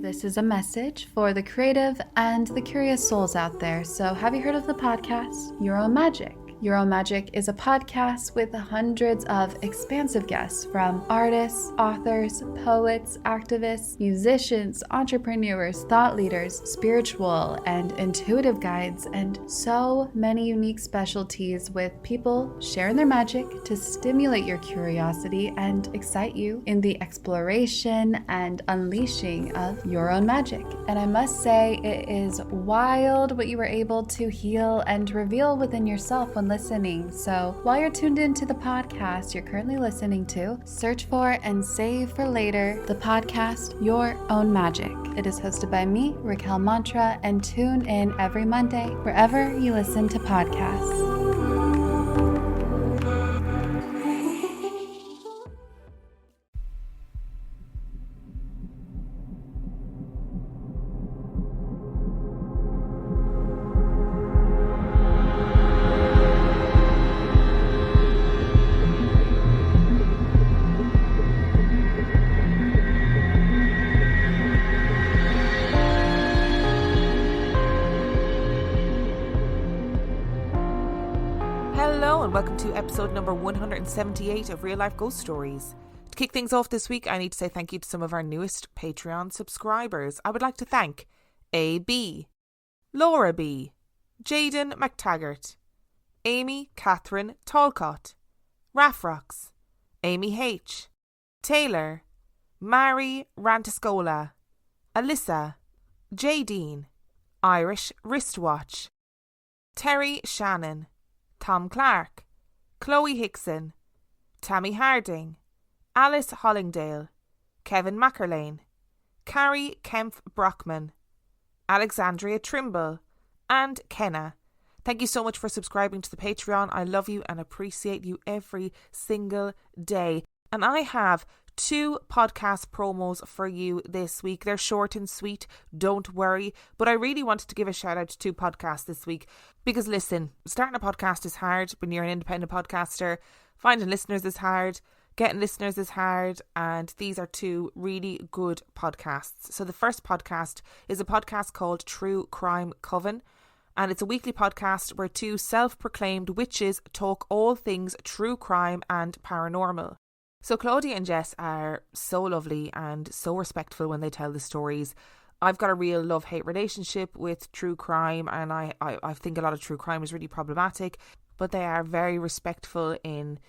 This is a message for the creative and the curious souls out there. So, have you heard of the podcast, Your Own Magic? Your Own Magic is a podcast with hundreds of expansive guests from artists, authors, poets, activists, musicians, entrepreneurs, thought leaders, spiritual and intuitive guides, and so many unique specialties with people sharing their magic to stimulate your curiosity and excite you in the exploration and unleashing of your own magic. And I must say, it is wild what you were able to heal and reveal within yourself when listening. So while you're tuned into the podcast you're currently listening to, search for and save for later the podcast Your Own Magic. It is hosted by me, Raquel Mantra, and tune in every Monday wherever you listen to podcasts. Welcome to episode number 178 of Real Life Ghost Stories. To kick things off this week, I need to say thank you to some of our newest Patreon subscribers. I would like to thank A.B., Laura B., Jaden McTaggart, Amy Catherine Talcott, Raffrox, Amy H., Taylor, Mary Rantascola, Alyssa, J. Dean, Irish Wristwatch, Terry Shannon, Tom Clark, Chloe Hickson, Tammy Harding, Alice Hollingdale, Kevin Mackerlane, Carrie Kempf Brockman, Alexandria Trimble, and Kenna. Thank you so much for subscribing to the Patreon. I love you and appreciate you every single day. And I have 2 podcast promos for you this week. They're short and sweet, don't worry. But I really wanted to give a shout out to 2 podcasts this week. Because listen, starting a podcast is hard when you're an independent podcaster. Finding listeners is hard. Getting listeners is hard. And these are 2 really good podcasts. So the first podcast is a podcast called True Crime Coven. And it's a weekly podcast where 2 self-proclaimed witches talk all things true crime and paranormal. So Claudia and Jess are so lovely and so respectful when they tell the stories. I've got a real love-hate relationship with true crime, and I think a lot of true crime is really problematic, but they are very respectful in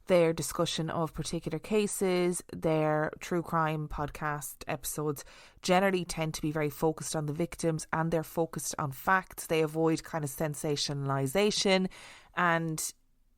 their discussion of particular cases. Their true crime podcast episodes generally tend to be very focused on the victims, and they're focused on facts. They avoid kind of sensationalization, and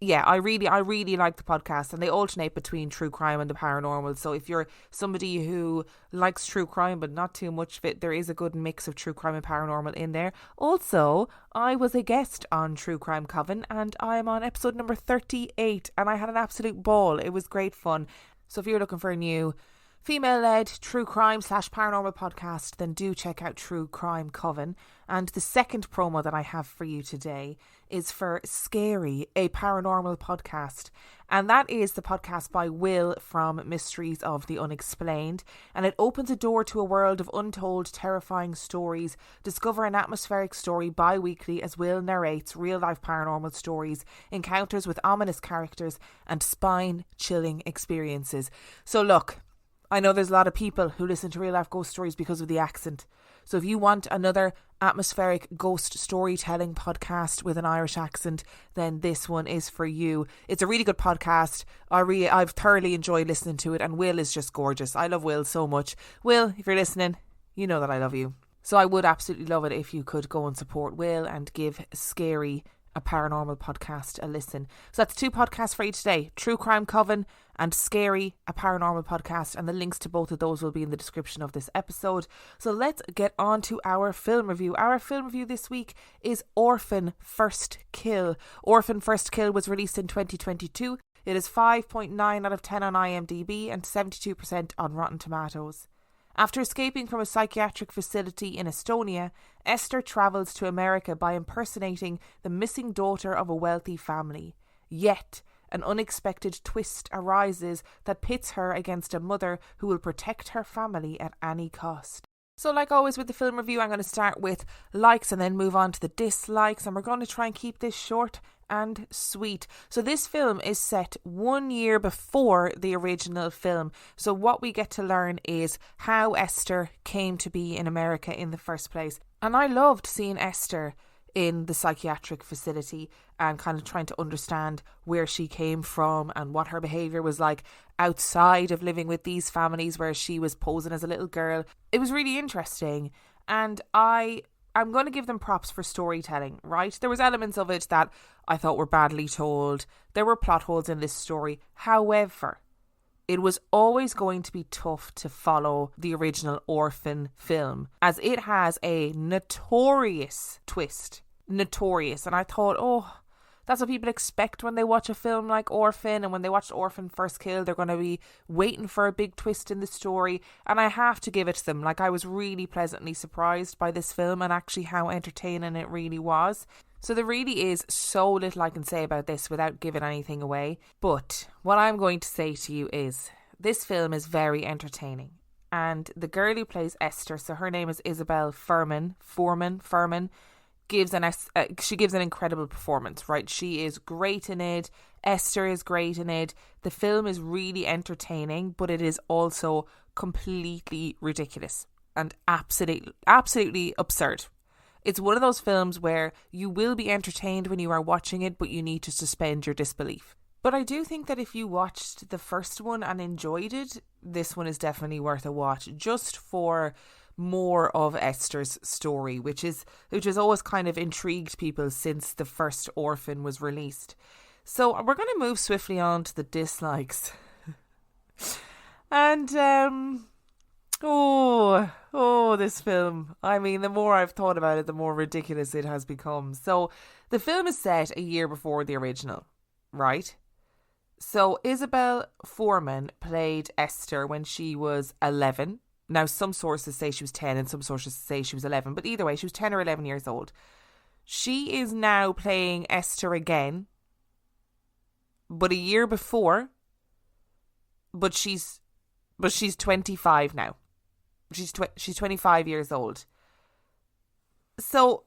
yeah, I really like the podcast, and they alternate between true crime and the paranormal. So if you're somebody who likes true crime but not too much of it, there is a good mix of true crime and paranormal in there. Also, I was a guest on True Crime Coven, and I am on episode number 38, and I had an absolute ball. It was great fun. So if you're looking for a new female-led true crime / paranormal podcast, then do check out True Crime Coven. And the second promo that I have for you today is for Scary, a paranormal podcast. And that is the podcast by Will from Mysteries of the Unexplained. And it opens a door to a world of untold, terrifying stories. Discover an atmospheric story bi-weekly as Will narrates real-life paranormal stories, encounters with ominous characters, and spine-chilling experiences. So look, I know there's a lot of people who listen to Real Life Ghost Stories because of the accent. So if you want another atmospheric ghost storytelling podcast with an Irish accent, then this one is for you. It's a really good podcast. I've thoroughly enjoyed listening to it, and Will is just gorgeous. I love Will so much. Will, if you're listening, you know that I love you. So I would absolutely love it if you could go and support Will and give Scary, a paranormal podcast, a listen. So that's 2 podcasts for you today: True Crime Coven and Scary, a paranormal podcast, and the links to both of those will be in the description of this episode. So let's get on to our film review. Our film review this week is Orphan First Kill. Orphan First Kill was released in 2022. It is 5.9 out of 10 on IMDb and 72% on Rotten Tomatoes. After escaping from a psychiatric facility in Estonia, Esther travels to America by impersonating the missing daughter of a wealthy family. Yet, an unexpected twist arises that pits her against a mother who will protect her family at any cost. So like always with the film review, I'm going to start with likes and then move on to the dislikes, and we're going to try and keep this short and sweet. So this film is set 1 year before the original film. So what we get to learn is how Esther came to be in America in the first place. And I loved seeing Esther in the psychiatric facility and kind of trying to understand where she came from and what her behaviour was like outside of living with these families where she was posing as a little girl. It was really interesting, and I'm going to give them props for storytelling, right? There was elements of it that I thought were badly told. There were plot holes in this story. However, it was always going to be tough to follow the original Orphan film, as it has a notorious twist. Notorious. And I thought, oh, that's what people expect when they watch a film like Orphan, and when they watched Orphan First Kill, they're going to be waiting for a big twist in the story. And I have to give it to them. Like, I was really pleasantly surprised by this film and actually how entertaining it really was. So there really is so little I can say about this without giving anything away. But what I'm going to say to you is this film is very entertaining. And the girl who plays Esther, so her name is Isabel Fuhrman, gives an incredible performance, right? She is great in it. Esther is great in it. The film is really entertaining, but it is also completely ridiculous and absolutely absurd. It's one of those films where you will be entertained when you are watching it, but you need to suspend your disbelief. But I do think that if you watched the first one and enjoyed it, this one is definitely worth a watch, just for more of Esther's story, which has always kind of intrigued people since the first Orphan was released. So we're going to move swiftly on to the dislikes. And this film. I mean, the more I've thought about it, the more ridiculous it has become. So the film is set a year before the original, right? So Isabel Fuhrman played Esther when she was 11. Now, some sources say she was 10 and some sources say she was 11. But either way, she was 10 or 11 years old. She is now playing Esther again, but a year before. But she's 25 now. She's 25 years old. So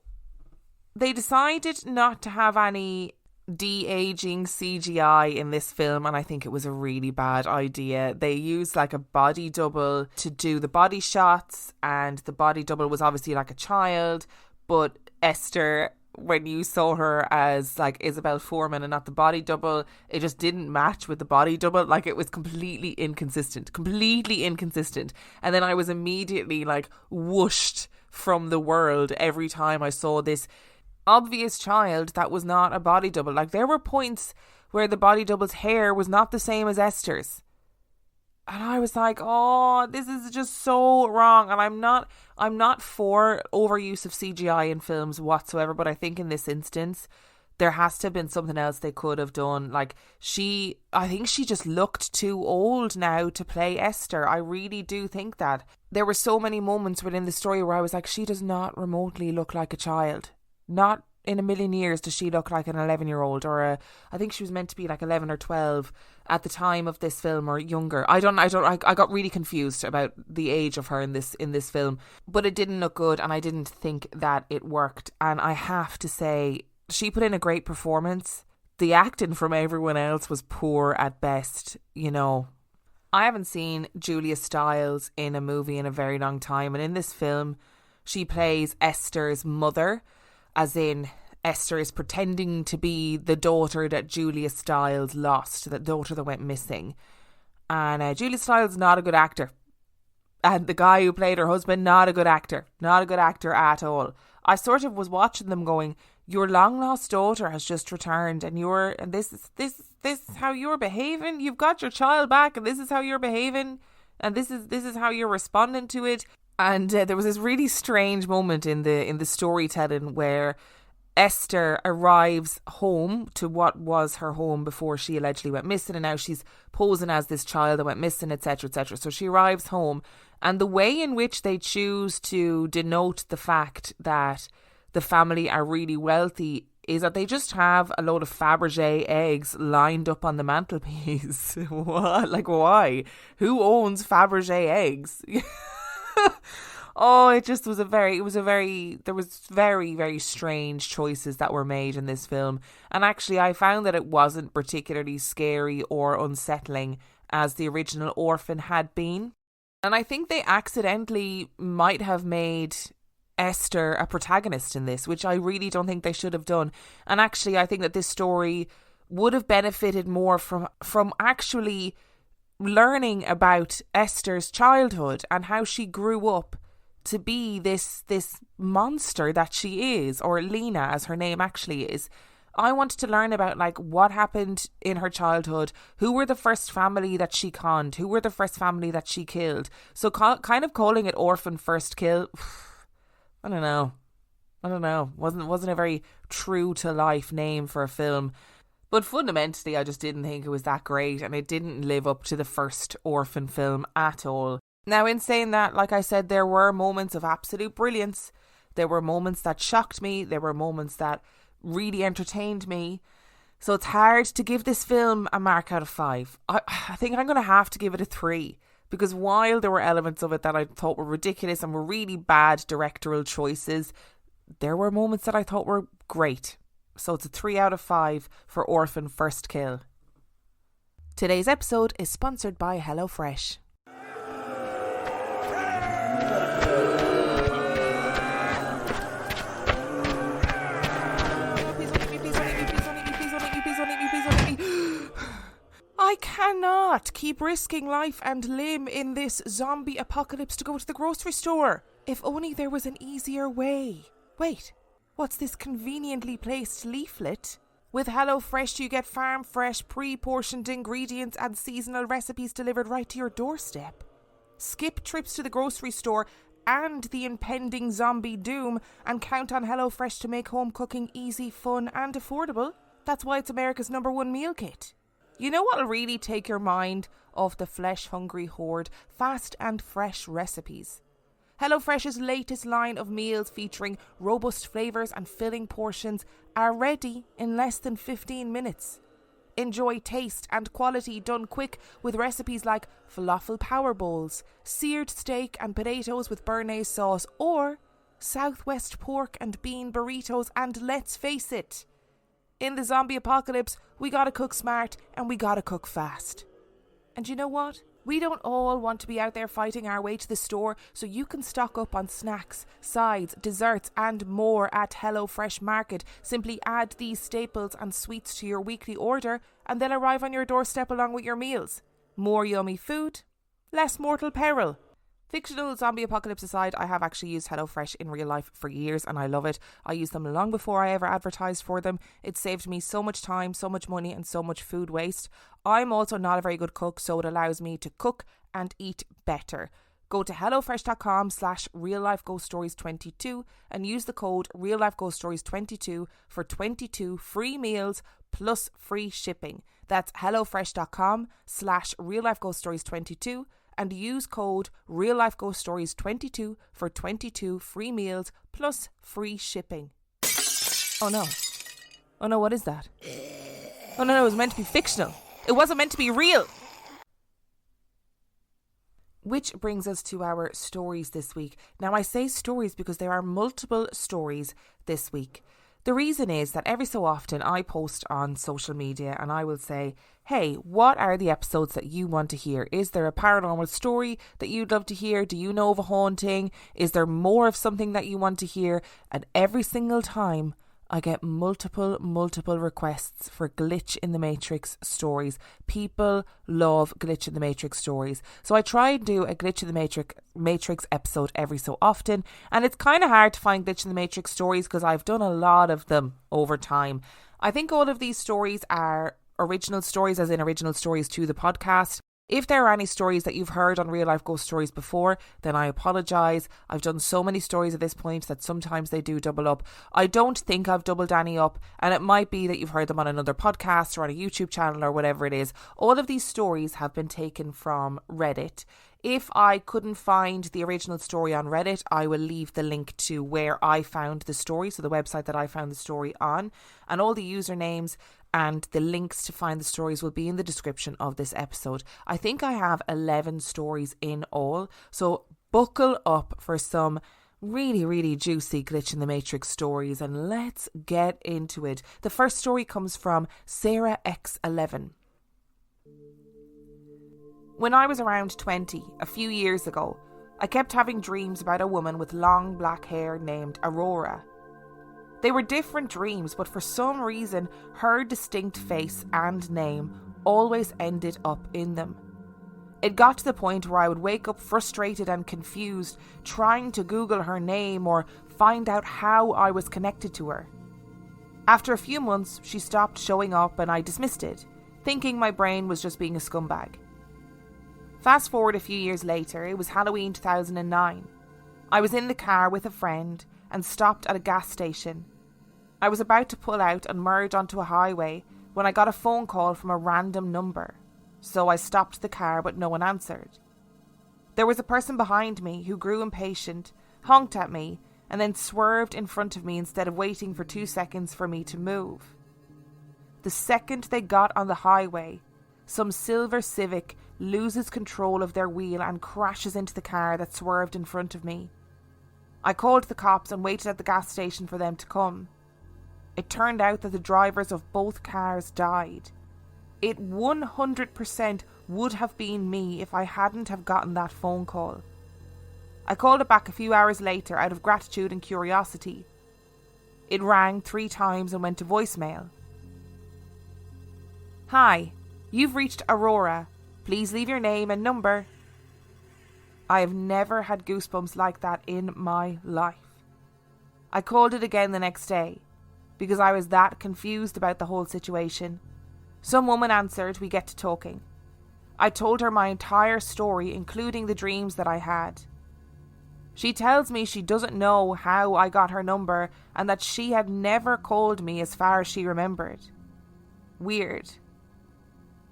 they decided not to have any de-aging CGI in this film, and I think it was a really bad idea. They used like a body double to do the body shots, and the body double was obviously like a child, but Esther, when you saw her as like Isabel Fuhrman and not the body double, it just didn't match with the body double. Like, it was completely inconsistent. And then I was immediately like whooshed from the world every time I saw this obvious child that was not a body double. Like, there were points where the body double's hair was not the same as Esther's. And I was like, oh, this is just so wrong. And I'm not for overuse of CGI in films whatsoever, but I think in this instance, there has to have been something else they could have done. Like, I think she just looked too old now to play Esther. I really do think that. There were so many moments within the story where I was like, she does not remotely look like a child. Not in a million years does she look like an 11-year-old, or I think she was meant to be like 11 or 12 at the time of this film, or younger. I got really confused about the age of her in this film, but it didn't look good, and I didn't think that it worked. And I have to say, she put in a great performance. The acting from everyone else was poor at best, you know. I haven't seen Julia Stiles in a movie in a very long time, and in this film, she plays Esther's mother, as in Esther is pretending to be the daughter that Julia Stiles lost, the daughter that went missing. And Julia Stiles is not a good actor. And the guy who played her husband, not a good actor. Not a good actor at all. I sort of was watching them going, your long lost daughter has just returned, and this is how you're behaving. You've got your child back, and this is how you're behaving, and this is how you're responding to it. And there was this really strange moment in the storytelling where Esther arrives home to what was her home before she allegedly went missing, and now she's posing as this child that went missing, etc., etc. So she arrives home, and the way in which they choose to denote the fact that the family are really wealthy is that they just have a load of Fabergé eggs lined up on the mantelpiece. What? Like, why? Who owns Fabergé eggs? Oh, it just was there was very, very strange choices that were made in this film. And actually, I found that it wasn't particularly scary or unsettling as the original Orphan had been. And I think they accidentally might have made Esther a protagonist in this, which I really don't think they should have done. And actually, I think that this story would have benefited more from actually learning about Esther's childhood and how she grew up to be this monster that she is, or Lena as her name actually is. I wanted to learn about like what happened in her childhood, who were the first family that she conned, who were the first family that she killed. So kind of calling it Orphan First Kill, I don't know. Wasn't a very true to life name for a film. But fundamentally, I just didn't think it was that great, and it didn't live up to the first Orphan film at all. Now, in saying that, like I said, there were moments of absolute brilliance. There were moments that shocked me. There were moments that really entertained me. So it's hard to give this film a mark out of 5. I think I'm going to have to give it a 3. Because while there were elements of it that I thought were ridiculous and were really bad directorial choices, there were moments that I thought were great. So it's a 3 out of 5 for Orphan First Kill. Today's episode is sponsored by HelloFresh. I cannot keep risking life and limb in this zombie apocalypse to go to the grocery store. If only there was an easier way. Wait, what's this conveniently placed leaflet? With HelloFresh you get farm fresh, pre-portioned ingredients and seasonal recipes delivered right to your doorstep. Skip trips to the grocery store and the impending zombie doom and count on HelloFresh to make home cooking easy, fun and affordable. That's why it's America's #1 meal kit. You know what'll really take your mind off the flesh-hungry horde? Fast and fresh recipes. HelloFresh's latest line of meals featuring robust flavours and filling portions are ready in less than 15 minutes. Enjoy taste and quality done quick with recipes like falafel power bowls, seared steak and potatoes with béarnaise sauce, or Southwest pork and bean burritos. And let's face it, in the zombie apocalypse, we gotta cook smart and we gotta cook fast. And you know what? We don't all want to be out there fighting our way to the store, so you can stock up on snacks, sides, desserts and more at HelloFresh Market. Simply add these staples and sweets to your weekly order and they'll arrive on your doorstep along with your meals. More yummy food, less mortal peril. Fictional zombie apocalypse aside, I have actually used HelloFresh in real life for years and I love it. I used them long before I ever advertised for them. It saved me so much time, so much money and so much food waste. I'm also not a very good cook, so it allows me to cook and eat better. Go to hellofresh.com/reallifeghoststories22 and use the code reallifeghoststories22 for 22 free meals plus free shipping. That's hellofresh.com/reallifeghoststories22 and use code reallifeghoststories22 for 22 free meals plus free shipping. Oh no, what is that? Oh no, it was meant to be fictional. It wasn't meant to be real. Which brings us to our stories this week. Now I say stories because there are multiple stories this week. The reason is that every so often I post on social media and I will say, hey, what are the episodes that you want to hear? Is there a paranormal story that you'd love to hear? Do you know of a haunting? Is there more of something that you want to hear? And every single time I get multiple requests for Glitch in the Matrix stories. People love Glitch in the Matrix stories. So I try and do a Glitch in the Matrix episode every so often. And it's kind of hard to find Glitch in the Matrix stories because I've done a lot of them over time. I think all of these stories are original stories, as in original stories to the podcast. If there are any stories that you've heard on Real Life Ghost Stories before, then I apologise. I've done so many stories at this point that sometimes they do double up. I don't think I've doubled any up, and it might be that you've heard them on another podcast or on a YouTube channel or whatever it is. All of these stories have been taken from Reddit. If I couldn't find the original story on Reddit, I will leave the link to where I found the story, so the website that I found the story on, and all the usernames and the links to find the stories will be in the description of this episode. I think I have 11 stories in all, so buckle up for some really, really juicy Glitch in the Matrix stories, and let's get into it. The first story comes from Sarah X11. When I was around 20, a few years ago, I kept having dreams about a woman with long black hair named Aurora. They were different dreams, but for some reason, her distinct face and name always ended up in them. It got to the point where I would wake up frustrated and confused, trying to Google her name or find out how I was connected to her. After a few months, she stopped showing up and I dismissed it, thinking my brain was just being a scumbag. Fast forward a few years later, it was Halloween 2009. I was in the car with a friend and stopped at a gas station. I was about to pull out and merge onto a highway when I got a phone call from a random number. So I stopped the car, but no one answered. There was a person behind me who grew impatient, honked at me, and then swerved in front of me instead of waiting for 2 seconds for me to move. The second they got on the highway, some silver Civic loses control of their wheel and crashes into the car that swerved in front of me. I called the cops and waited at the gas station for them to come. It turned out that the drivers of both cars died. It 100% would have been me if I hadn't have gotten that phone call. I called it back a few hours later out of gratitude and curiosity. It rang 3 times and went to voicemail. Hi, you've reached Aurora. Please leave your name and number. I have never had goosebumps like that in my life. I called it again the next day because I was that confused about the whole situation. Some woman answered, we get to talking. I told her my entire story, including the dreams that I had. She tells me she doesn't know how I got her number and that she had never called me as far as she remembered. Weird.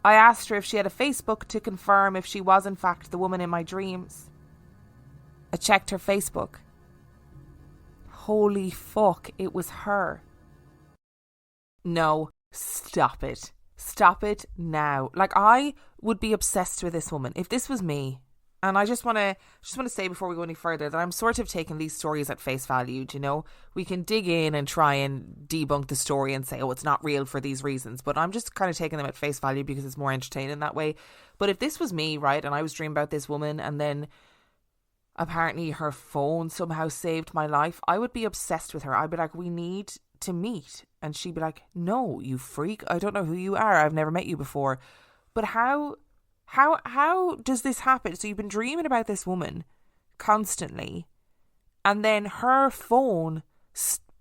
I asked her if she had a Facebook to confirm if she was in fact the woman in my dreams. I checked her Facebook. Holy fuck, it was her. No, stop it. Stop it now. Like, I would be obsessed with this woman if this was me. And I just want to say before we go any further that I'm sort of taking these stories at face value. You know, we can dig in and try and debunk the story and say, oh, it's not real for these reasons. But I'm just kind of taking them at face value because it's more entertaining that way. But if this was me, right, and I was dreaming about this woman and then apparently her phone somehow saved my life, I would be obsessed with her. I'd be like, we need to meet. And she'd be like, no, you freak. I don't know who you are. I've never met you before. But how does this happen? So you've been dreaming about this woman constantly, and then her phone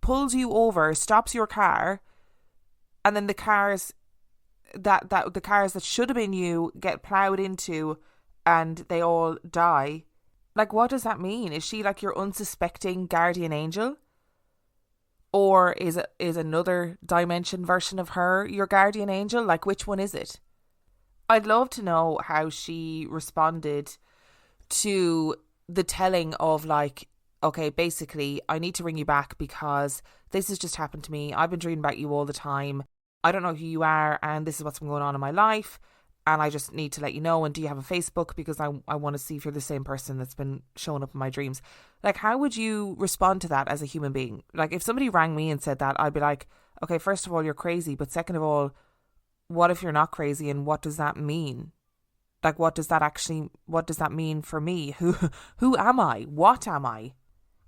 pulls you over, stops your car, and then the cars that should have been you get ploughed into and they all die. Like, what does that mean? Is she like your unsuspecting guardian angel? Or is another dimension version of her your guardian angel? Like, which one is it? I'd love to know how she responded to the telling of, like, okay, basically, I need to ring you back because this has just happened to me. I've been dreaming about you all the time. I don't know who you are, and this is what's been going on in my life, and I just need to let you know. And do you have a Facebook? Because I want to see if you're the same person that's been showing up in my dreams. Like, how would you respond to that as a human being? Like, if somebody rang me and said that, I'd be like, okay, first of all, you're crazy, but second of all, what if you're not crazy, and what does that mean? Like, what does that mean for me? Who am I? What am I?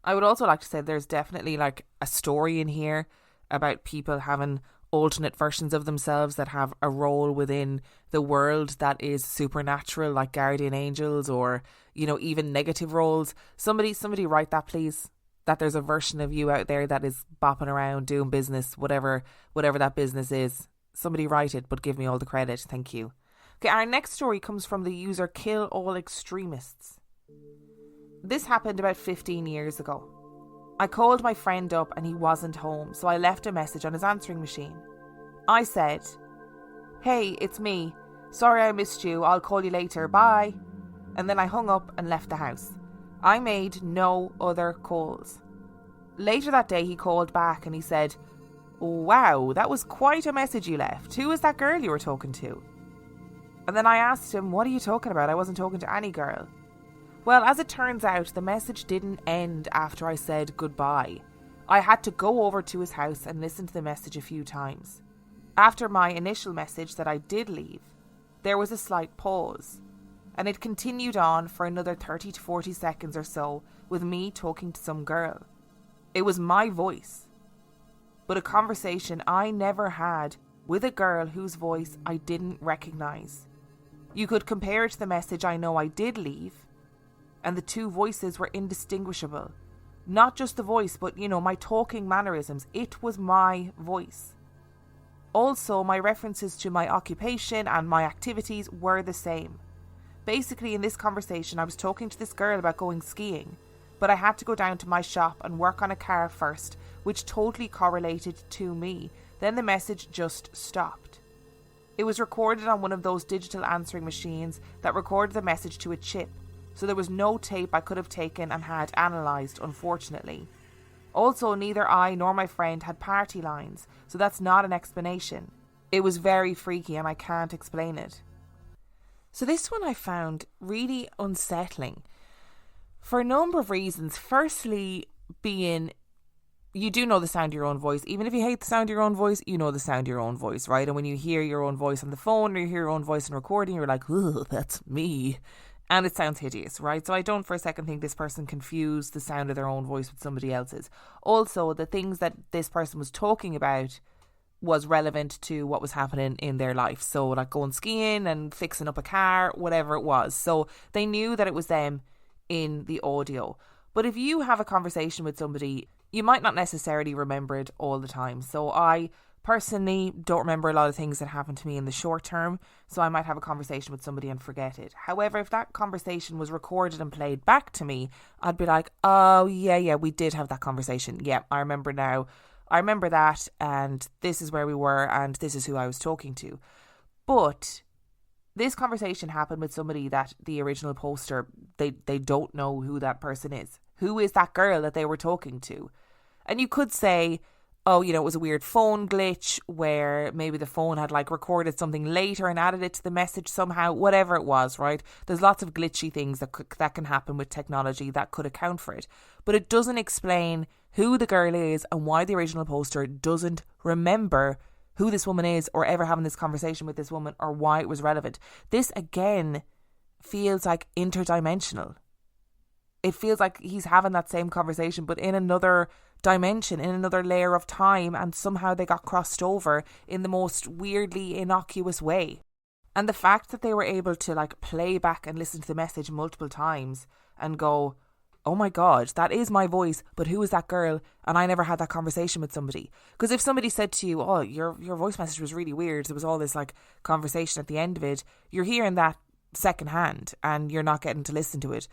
I would also like to say there's definitely like a story in here about people having alternate versions of themselves that have a role within the world that is supernatural, like guardian angels, or, you know, even negative roles. Somebody write that, please. That there's a version of you out there that is bopping around doing business, whatever that business is. Somebody write it, but give me all the credit. Thank you. Okay, our next story comes from the user Kill All Extremists. This happened about 15 years ago. I called my friend up and he wasn't home, so I left a message on his answering machine. I said, "Hey, it's me. Sorry I missed you. I'll call you later. Bye." And then I hung up and left the house. I made no other calls. Later that day he called back and he said, "Wow, that was quite a message you left. Who was that girl you were talking to?" And then I asked him, "What are you talking about? I wasn't talking to any girl." Well, as it turns out, the message didn't end after I said goodbye. I had to go over to his house and listen to the message a few times. After my initial message that I did leave, there was a slight pause, and it continued on for another 30 to 40 seconds or so with me talking to some girl. It was my voice, but a conversation I never had with a girl whose voice I didn't recognise. You could compare it to the message I know I did leave, and the two voices were indistinguishable. Not just the voice, but, my talking mannerisms. It was my voice. Also, my references to my occupation and my activities were the same. Basically, in this conversation, I was talking to this girl about going skiing, but I had to go down to my shop and work on a car first, which totally correlated to me. Then the message just stopped. It was recorded on one of those digital answering machines that recorded the message to a chip, so there was no tape I could have taken and had analysed, unfortunately. Also, neither I nor my friend had party lines, so that's not an explanation. It was very freaky and I can't explain it. So this one I found really unsettling for a number of reasons. Firstly, being, you do know the sound of your own voice. Even if you hate the sound of your own voice, you know the sound of your own voice, right? And when you hear your own voice on the phone or you hear your own voice in recording, you're like, ugh, that's me. And it sounds hideous, right? So I don't for a second think this person confused the sound of their own voice with somebody else's. Also, the things that this person was talking about was relevant to what was happening in their life. So like going skiing and fixing up a car, whatever it was. So they knew that it was them in the audio. But if you have a conversation with somebody, you might not necessarily remember it all the time. So I personally don't remember a lot of things that happened to me in the short term, so I might have a conversation with somebody and forget it. However, if that conversation was recorded and played back to me, I'd be like, oh yeah, we did have that conversation. Yeah, I remember now. I remember that, and this is where we were, and this is who I was talking to. But this conversation happened with somebody that the original poster, they don't know who that person is. Who is that girl that they were talking to? And you could say, oh, it was a weird phone glitch where maybe the phone had like recorded something later and added it to the message somehow, whatever it was, right? There's lots of glitchy things that can happen with technology that could account for it. But it doesn't explain who the girl is and why the original poster doesn't remember who this woman is or ever having this conversation with this woman or why it was relevant. This again feels like interdimensional. It feels like he's having that same conversation but in another dimension, in another layer of time, and somehow they got crossed over in the most weirdly innocuous way. And the fact that they were able to like play back and listen to the message multiple times and go, oh my God, that is my voice, but who is that girl? And I never had that conversation with somebody. Because if somebody said to you, oh, your voice message was really weird, there was all this like conversation at the end of it, you're hearing that secondhand and you're not getting to listen to it.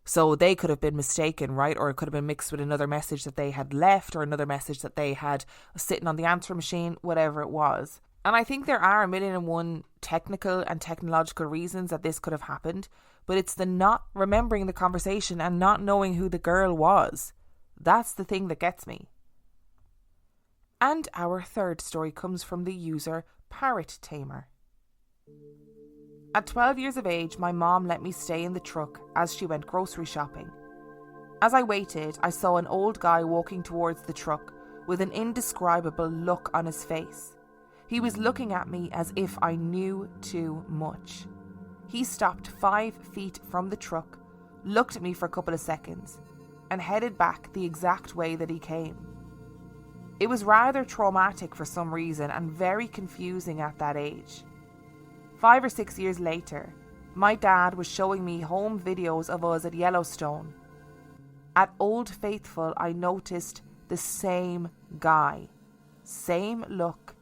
So they could have been mistaken, right? Or it could have been mixed with another message that they had left or another message that they had sitting on the answer machine, whatever it was. And I think there are 1,000,001 technical and technological reasons that this could have happened, but it's the not remembering the conversation and not knowing who the girl was. That's the thing that gets me. And our third story comes from the user Parrot Tamer. At 12 years of age, my mom let me stay in the truck as she went grocery shopping. As I waited, I saw an old guy walking towards the truck with an indescribable look on his face. He was looking at me as if I knew too much. He stopped 5 feet from the truck, looked at me for a couple of seconds, and headed back the exact way that he came. It was rather traumatic for some reason and very confusing at that age. 5 or 6 years later, my dad was showing me home videos of us at Yellowstone. At Old Faithful, I noticed the same guy. Same look,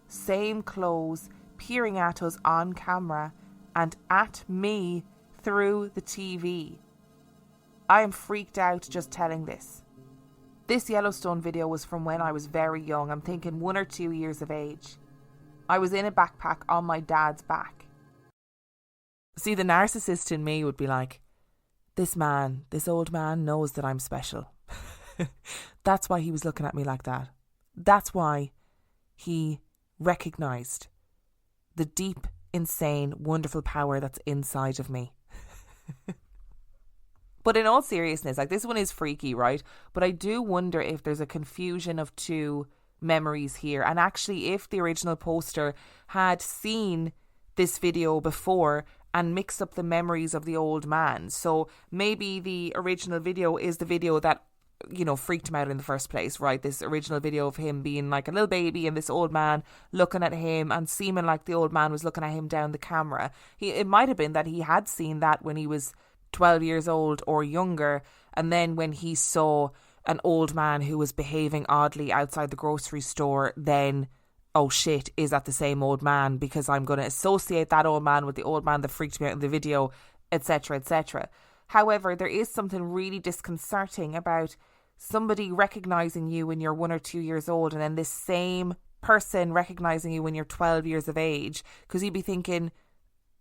same clothes, peering at us on camera and at me through the TV. I am freaked out just telling this. This Yellowstone video was from when I was very young. I'm thinking 1 or 2 years of age. I was in a backpack on my dad's back. See, the narcissist in me would be like, this old man knows that I'm special. That's why he was looking at me like that. That's why he recognised the deep, insane, wonderful power that's inside of me. But in all seriousness, like, this one is freaky, right? But I do wonder if there's a confusion of two memories here. And actually, if the original poster had seen this video before and mixed up the memories of the old man. So maybe the original video is the video that, you know, freaked him out in the first place, right? This original video of him being like a little baby and this old man looking at him and seeming like the old man was looking at him down the camera. It might have been that he had seen that when he was 12 years old or younger, and then when he saw an old man who was behaving oddly outside the grocery store, then, oh shit, is that the same old man? Because I'm going to associate that old man with the old man that freaked me out in the video, etc., etc. However, there is something really disconcerting about somebody recognising you when you're 1 or 2 years old, and then this same person recognising you when you're 12 years of age, because you'd be thinking,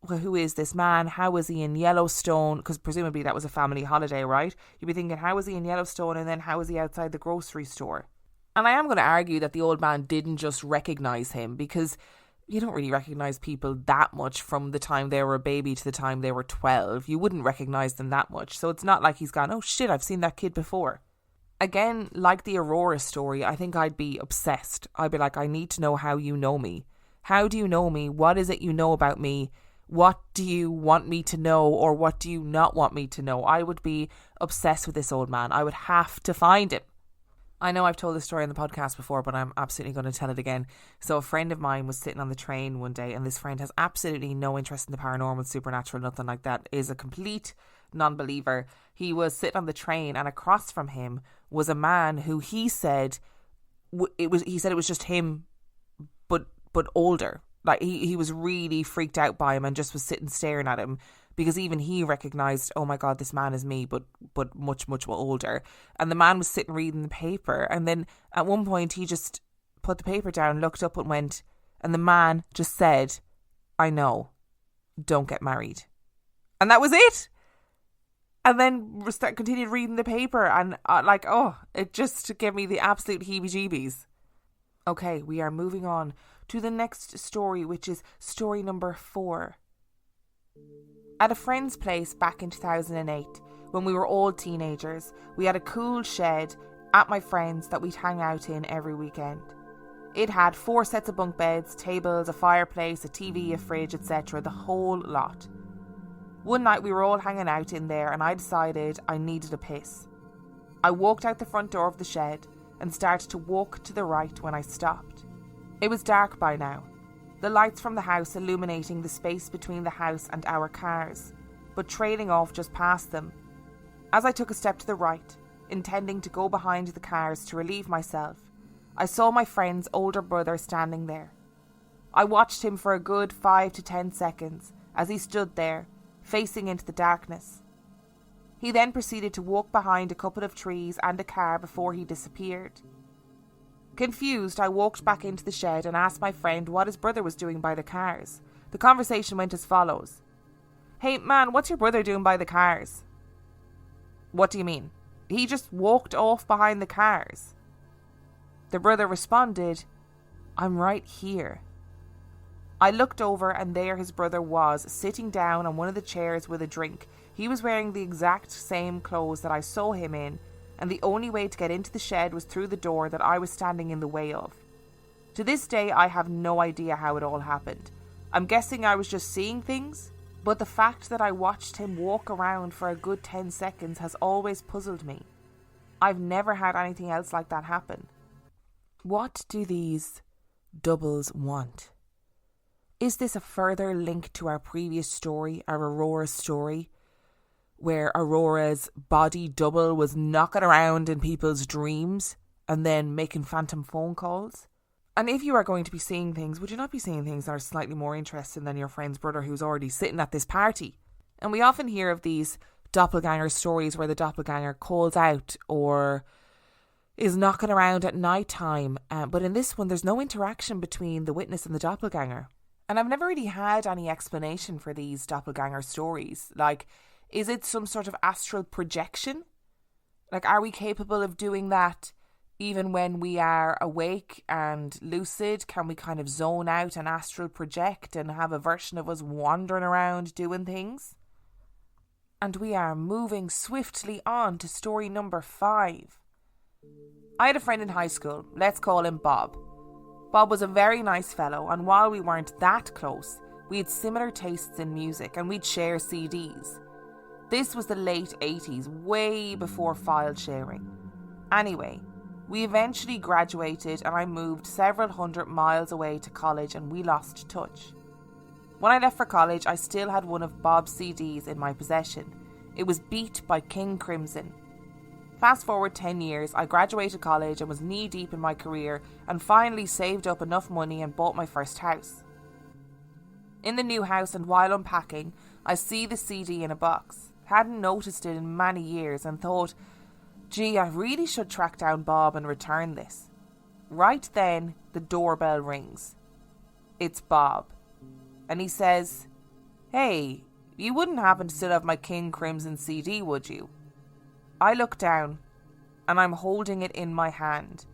well, who is this man? How was he in Yellowstone? Because presumably that was a family holiday, right? You'd be thinking, how was he in Yellowstone? And then how was he outside the grocery store? And I am going to argue that the old man didn't just recognise him, because you don't really recognise people that much from the time they were a baby to the time they were 12. You wouldn't recognise them that much. So it's not like he's gone, oh shit, I've seen that kid before. Again, like the Aurora story, I think I'd be obsessed. I'd be like, I need to know how you know me. How do you know me? What is it you know about me? What do you want me to know, or what do you not want me to know? I would be obsessed with this old man. I would have to find him. I know I've told this story on the podcast before, but I'm absolutely going to tell it again. So a friend of mine was sitting on the train one day, and this friend has absolutely no interest in the paranormal, supernatural, nothing like that, is a complete non-believer. He was sitting on the train, and across from him was a man who he said it was just him, but older. Like, he was really freaked out by him and just was sitting staring at him, because even he recognised, oh my God, this man is me, but much, much older. And the man was sitting reading the paper, and then at one point he just put the paper down, looked up and went, and the man just said, I know, don't get married. And that was it. And then continued reading the paper, and it just gave me the absolute heebie-jeebies. Okay, we are moving on to the next story, which is story number 4. At a friend's place back in 2008, when we were all teenagers, we had a cool shed at my friend's that we'd hang out in every weekend. It had 4 sets of bunk beds, tables, a fireplace, a TV, a fridge, etc., the whole lot. One night we were all hanging out in there, and I decided I needed a piss. I walked out the front door of the shed and started to walk to the right when I stopped. It was dark by now, the lights from the house illuminating the space between the house and our cars, but trailing off just past them. As I took a step to the right, intending to go behind the cars to relieve myself, I saw my friend's older brother standing there. I watched him for a good 5 to 10 seconds as he stood there, facing into the darkness. He then proceeded to walk behind a couple of trees and a car before he disappeared. Confused, I walked back into the shed and asked my friend what his brother was doing by the cars. The conversation went as follows. Hey man, what's your brother doing by the cars? What do you mean? He just walked off behind the cars. The brother responded, I'm right here. I looked over, and there his brother was, sitting down on one of the chairs with a drink. He was wearing the exact same clothes that I saw him in, and the only way to get into the shed was through the door that I was standing in the way of. To this day, I have no idea how it all happened. I'm guessing I was just seeing things, but the fact that I watched him walk around for a good 10 seconds has always puzzled me. I've never had anything else like that happen. What do these doubles want? Is this a further link to our previous story, our Aurora story, where Aurora's body double was knocking around in people's dreams and then making phantom phone calls? And if you are going to be seeing things, would you not be seeing things that are slightly more interesting than your friend's brother who's already sitting at this party? And we often hear of these doppelganger stories where the doppelganger calls out or is knocking around at night time. But in this one, there's no interaction between the witness and the doppelganger. And I've never really had any explanation for these doppelganger stories. Like, is it some sort of astral projection? Like, are we capable of doing that even when we are awake and lucid? Can we kind of zone out and astral project and have a version of us wandering around doing things? And we are moving swiftly on to story number 5. I had a friend in high school, let's call him Bob. Bob was a very nice fellow, and while we weren't that close, we had similar tastes in music and we'd share CDs. This was the late 80s, way before file sharing. Anyway, we eventually graduated and I moved several hundred miles away to college and we lost touch. When I left for college, I still had one of Bob's CDs in my possession. It was Beat by King Crimson. Fast forward 10 years, I graduated college and was knee deep in my career and finally saved up enough money and bought my first house. In the new house and while unpacking, I see the CD in a box. Hadn't noticed it in many years and thought, gee, I really should track down Bob and return this. Right then, the doorbell rings. It's Bob. And he says, hey, you wouldn't happen to still have my King Crimson CD, would you? I look down and I'm holding it in my hand.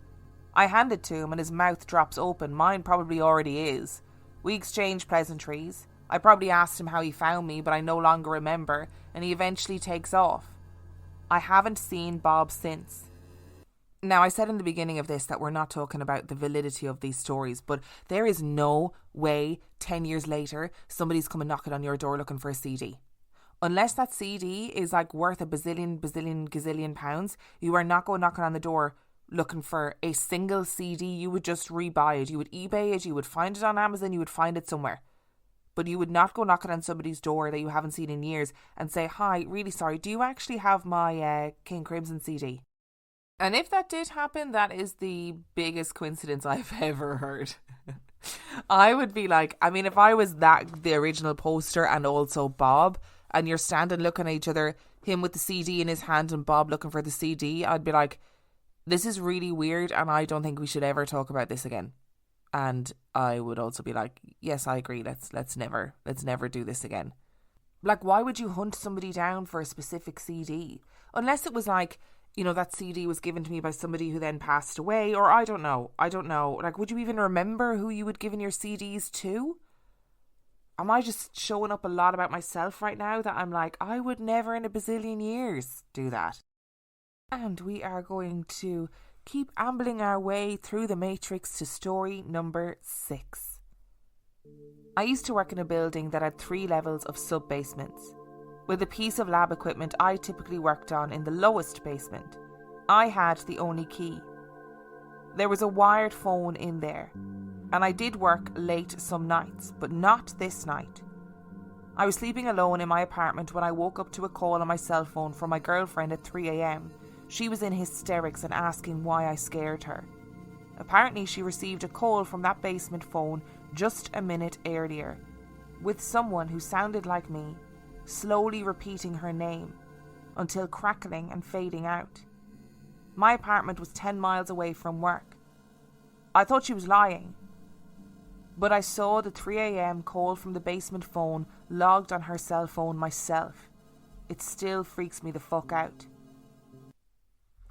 I hand it to him and his mouth drops open. Mine probably already is. We exchange pleasantries. I probably asked him how he found me, but I no longer remember, and he eventually takes off. I haven't seen Bob since. Now, I said in the beginning of this that we're not talking about the validity of these stories, but there is no way 10 years later somebody's coming knocking on your door looking for a CD. Unless that CD is like worth a gazillion pounds, you are not going knocking on the door looking for a single CD. You would just rebuy it. You would eBay it. You would find it on Amazon. You would find it somewhere. But you would not go knocking on somebody's door that you haven't seen in years and say, hi, really sorry, do you actually have my King Crimson CD? And if that did happen, that is the biggest coincidence I've ever heard. I would be like, I mean, if I was the original poster and also Bob, and you're standing looking at each other, him with the CD in his hand and Bob looking for the CD, I'd be like, this is really weird and I don't think we should ever talk about this again. And I would also be like, yes, I agree, let's never do this again. Like, why would you hunt somebody down for a specific CD? Unless it was like, you know, that CD was given to me by somebody who then passed away, or I don't know. Like, would you even remember who you had given your CDs to? Am I just showing up a lot about myself right now that I'm like, I would never in a bazillion years do that? And we are going to keep ambling our way through the matrix to story number 6. I used to work in a building that had 3 levels of sub-basements. With a piece of lab equipment I typically worked on in the lowest basement, I had the only key. There was a wired phone in there, and I did work late some nights, but not this night. I was sleeping alone in my apartment when I woke up to a call on my cell phone from my girlfriend at 3 a.m. She was in hysterics and asking why I scared her. Apparently she received a call from that basement phone just a minute earlier, with someone who sounded like me, slowly repeating her name, until crackling and fading out. My apartment was 10 miles away from work. I thought she was lying, but I saw the 3 a.m. call from the basement phone logged on her cell phone myself. It still freaks me the fuck out.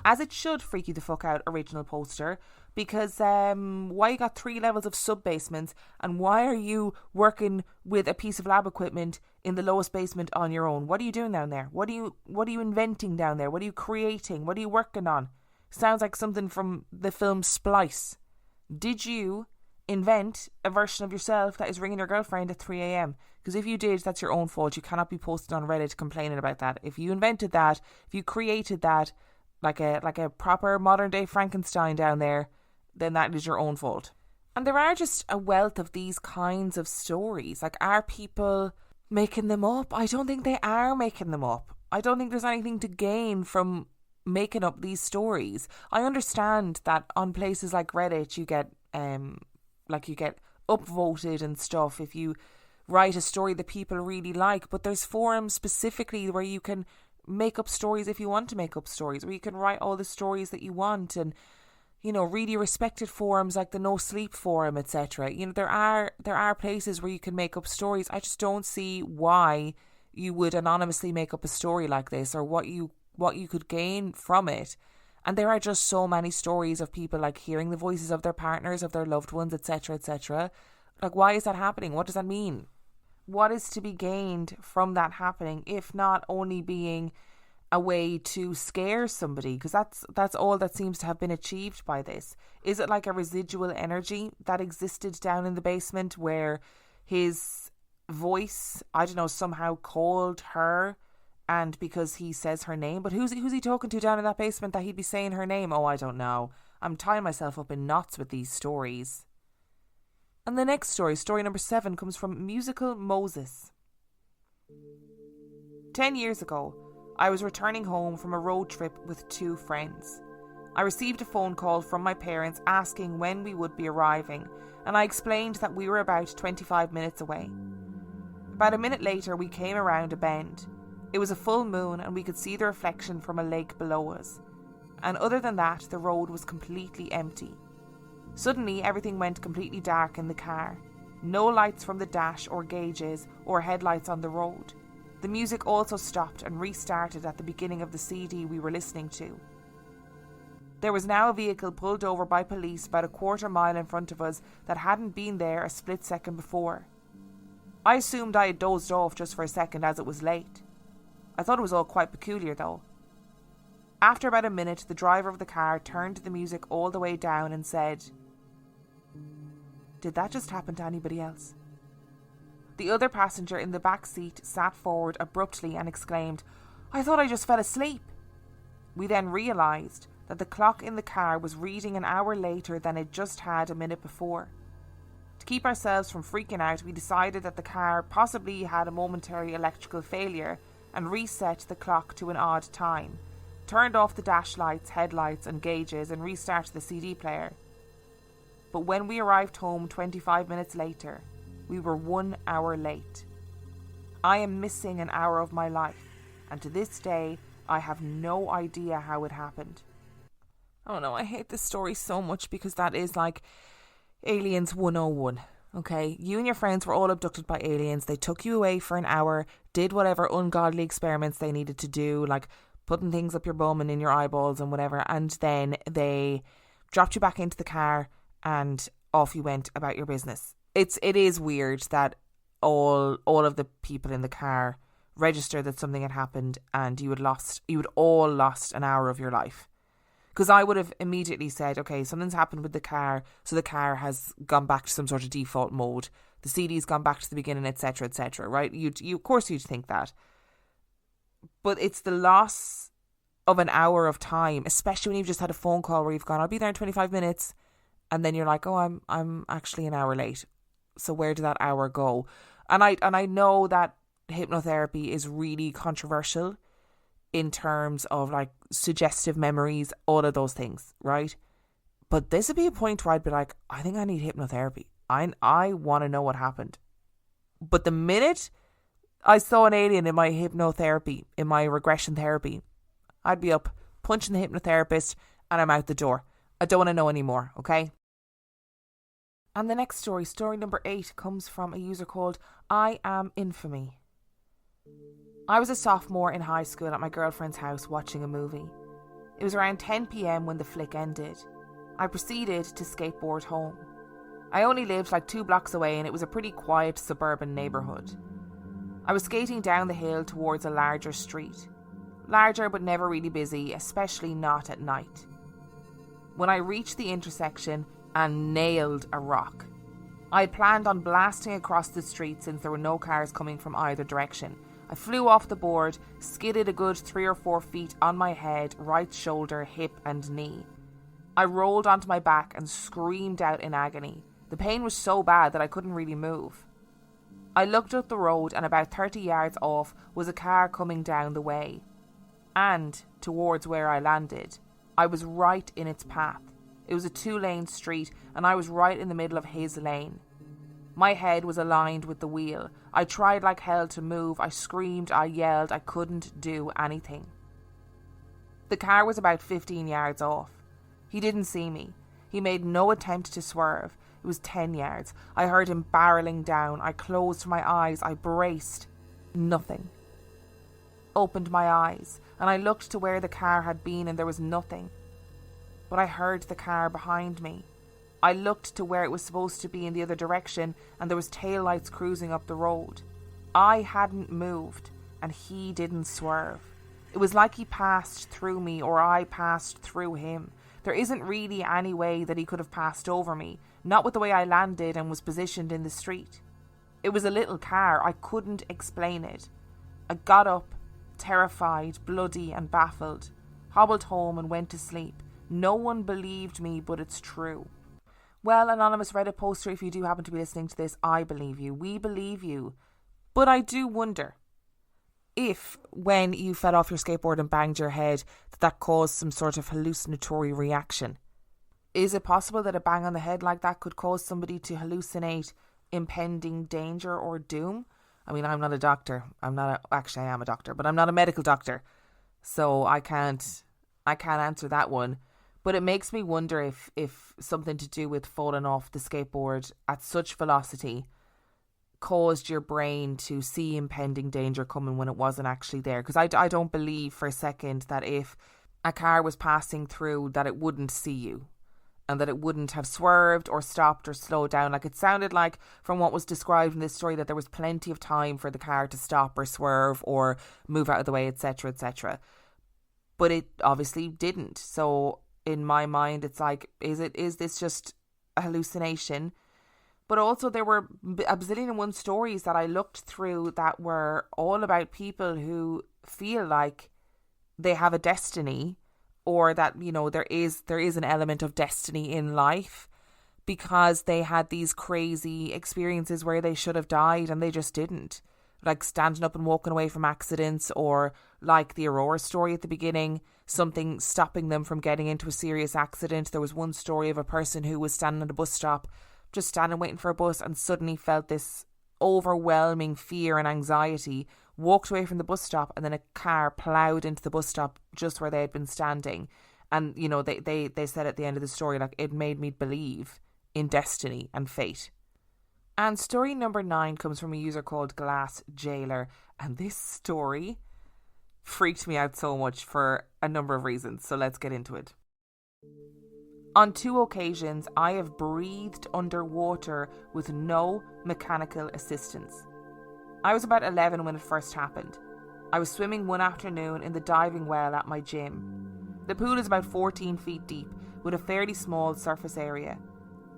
As it should freak you the fuck out, original poster, because why you got 3 levels of sub-basements, and why are you working with a piece of lab equipment in the lowest basement on your own? What are you doing down there? What are you inventing down there? What are you creating? What are you working on? Sounds like something from the film Splice. Did you invent a version of yourself that is ringing your girlfriend at 3 a.m? Because if you did, that's your own fault. You cannot be posted on Reddit complaining about that. If you invented that, if you created that, like a proper modern day Frankenstein down there, then that is your own fault. And there are just a wealth of these kinds of stories. Like, are people making them up? I don't think they are making them up. I don't think there's anything to gain from making up these stories. I understand that on places like Reddit you get upvoted and stuff if you write a story that people really like, but there's forums specifically where you can make up stories if you want to make up stories, where you can write all the stories that you want, and, you know, really respected forums like the No Sleep forum, etc. You know, there are places where you can make up stories. I just don't see why you would anonymously make up a story like this, or what you could gain from it. And there are just so many stories of people like hearing the voices of their partners, of their loved ones, etc., etc. Like, why is that happening? What does that mean? what is to be gained from that happening, if not only being a way to scare somebody? Because that's all that seems to have been achieved by this. Is it like a residual energy that existed down in the basement where his voice, I don't know, somehow called her, and because he says her name, but who's he talking to down in that basement that he'd be saying her name? Oh, I don't know. I'm tying myself up in knots with these stories. And the next story number 7, comes from Musical Moses. 10 years ago, I was returning home from a road trip with 2 friends. I received a phone call from my parents asking when we would be arriving, and I explained that we were about 25 minutes away. About a minute later, we came around a bend. It was a full moon and we could see the reflection from a lake below us. And other than that, the road was completely empty. Suddenly, everything went completely dark in the car. No lights from the dash or gauges or headlights on the road. The music also stopped and restarted at the beginning of the CD we were listening to. There was now a vehicle pulled over by police about a quarter mile in front of us that hadn't been there a split second before. I assumed I had dozed off just for a second as it was late. I thought it was all quite peculiar though. After about a minute, the driver of the car turned the music all the way down and said, "Did that just happen to anybody else?" The other passenger in the back seat sat forward abruptly and exclaimed, "I thought I just fell asleep." We then realised that the clock in the car was reading an hour later than it just had a minute before. To keep ourselves from freaking out, we decided that the car possibly had a momentary electrical failure and reset the clock to an odd time, turned off the dash lights, headlights and gauges and restarted the CD player. But when we arrived home 25 minutes later, we were 1 hour late. I am missing an hour of my life, and to this day, I have no idea how it happened. Oh no, I hate this story so much because that is like Aliens 101. Okay, you and your friends were all abducted by aliens. They took you away for an hour, did whatever ungodly experiments they needed to do, like putting things up your bum and in your eyeballs and whatever, and then they dropped you back into the car and off you went about your business. It is weird that all of the people in the car registered that something had happened and you had all lost an hour of your life. Because I would have immediately said, okay, something's happened with the car, so the car has gone back to some sort of default mode. The CD's gone back to the beginning, etc., right? You of course you'd think that. But it's the loss of an hour of time, especially when you've just had a phone call where you've gone, I'll be there in 25 minutes, and then you're like, oh, I'm actually an hour late. So where did that hour go? And I know that hypnotherapy is really controversial in terms of like suggestive memories, all of those things, right? But this would be a point where I'd be like, I think I need hypnotherapy. I want to know what happened. But the minute I saw an alien in my hypnotherapy, in my regression therapy, I'd be up punching the hypnotherapist and I'm out the door. I don't want to know anymore, okay? And the next story number 8, comes from a user called I Am Infamy. I was a sophomore in high school at my girlfriend's house watching a movie. It was around 10 p.m. when the flick ended. I proceeded to skateboard home. I only lived like 2 blocks away and it was a pretty quiet suburban neighbourhood. I was skating down the hill towards a larger street. Larger but never really busy, especially not at night. When I reached the intersection and nailed a rock. I had planned on blasting across the street since there were no cars coming from either direction. I flew off the board, skidded a good 3 or 4 feet on my head, right shoulder, hip and knee. I rolled onto my back and screamed out in agony. The pain was so bad that I couldn't really move. I looked up the road and about 30 yards off was a car coming down the way. And towards where I landed, I was right in its path. It was a 2-lane street and I was right in the middle of his lane. My head was aligned with the wheel. I tried like hell to move. I screamed, I yelled, I couldn't do anything. The car was about 15 yards off. He didn't see me. He made no attempt to swerve. It was 10 yards. I heard him barreling down. I closed my eyes. I braced. Nothing. Opened my eyes and I looked to where the car had been and there was nothing. But I heard the car behind me. I looked to where it was supposed to be in the other direction and there was taillights cruising up the road. I hadn't moved and he didn't swerve. It was like he passed through me or I passed through him. There isn't really any way that he could have passed over me, not with the way I landed and was positioned in the street. It was a little car. I couldn't explain it. I got up, terrified, bloody and baffled, hobbled home and went to sleep. No one believed me, but it's true. Well, anonymous Reddit poster, if you do happen to be listening to this, I believe you. We believe you. But I do wonder if, when you fell off your skateboard and banged your head, that caused some sort of hallucinatory reaction. Is it possible that a bang on the head like that could cause somebody to hallucinate impending danger or doom? I mean, I'm not a doctor. Actually, I am a doctor, but I'm not a medical doctor. So I can't answer that one. But it makes me wonder if something to do with falling off the skateboard at such velocity caused your brain to see impending danger coming when it wasn't actually there. Because I don't believe for a second that if a car was passing through that it wouldn't see you and that it wouldn't have swerved or stopped or slowed down. Like, it sounded like from what was described in this story that there was plenty of time for the car to stop or swerve or move out of the way, etc., etc. But it obviously didn't. So in my mind, it's like, is this just a hallucination? But also there were a bazillion and one stories that I looked through that were all about people who feel like they have a destiny, or that, you know, there is an element of destiny in life because they had these crazy experiences where they should have died and they just didn't. Like standing up and walking away from accidents, or like the Aurora story at the beginning, something stopping them from getting into a serious accident. There was one story of a person who was standing at a bus stop, just standing waiting for a bus, and suddenly felt this overwhelming fear and anxiety, walked away from the bus stop, and then a car ploughed into the bus stop just where they had been standing. And, you know, they said at the end of the story, like, it made me believe in destiny and fate. And story number 9 comes from a user called Glass Jailer. And this story freaked me out so much for a number of reasons. So let's get into it. On 2 occasions, I have breathed underwater with no mechanical assistance. I was about 11 when it first happened. I was swimming one afternoon in the diving well at my gym. The pool is about 14 feet deep with a fairly small surface area.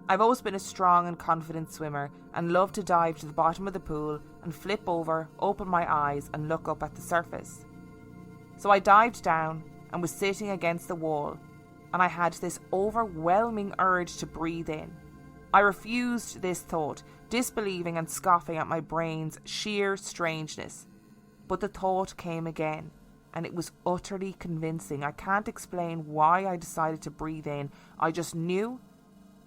I've always been a strong and confident swimmer and love to dive to the bottom of the pool and flip over, open my eyes and look up at the surface. So I dived down and was sitting against the wall, and I had this overwhelming urge to breathe in. I refused this thought, disbelieving and scoffing at my brain's sheer strangeness. But the thought came again, and it was utterly convincing. I can't explain why I decided to breathe in. I just knew